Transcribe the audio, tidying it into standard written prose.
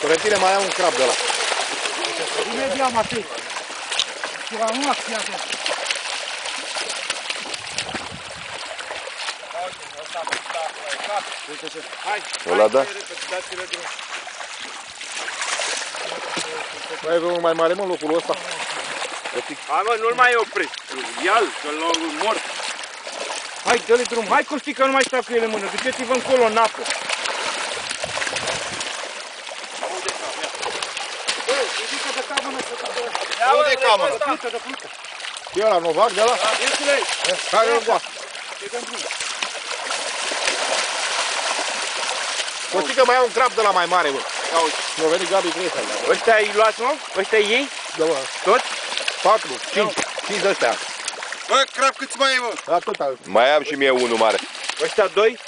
Corentine, mai am un crab de ăla. Imediat, Matei. Ceva nu acția de asta. Ăla da? Mai avem unul mai mare, mă, locul ăsta. Hai, mă, nu-l mai opri. Ia-l, că-l luăm mort. Hai, dă-le drum. Hai, Costi, că nu mai stau cu ele în mână. Duceți-vă încolo, în apă. Nu de cameră. De plută. E ăla, Novac, de ăla? Ieșule! Care-l goasă? Costi că mai am un crab de la mai mare, bă. Ia uite. Mi-a venit Gabi cu ăsta. Ăștia ai luați, mă? Ăștia ai ei? Da, bă. Toți? 4, 5 de ăstea. Bă, crab câți mai e, mă? Atâta. Mai am și mie unul mare. Ăștia 2?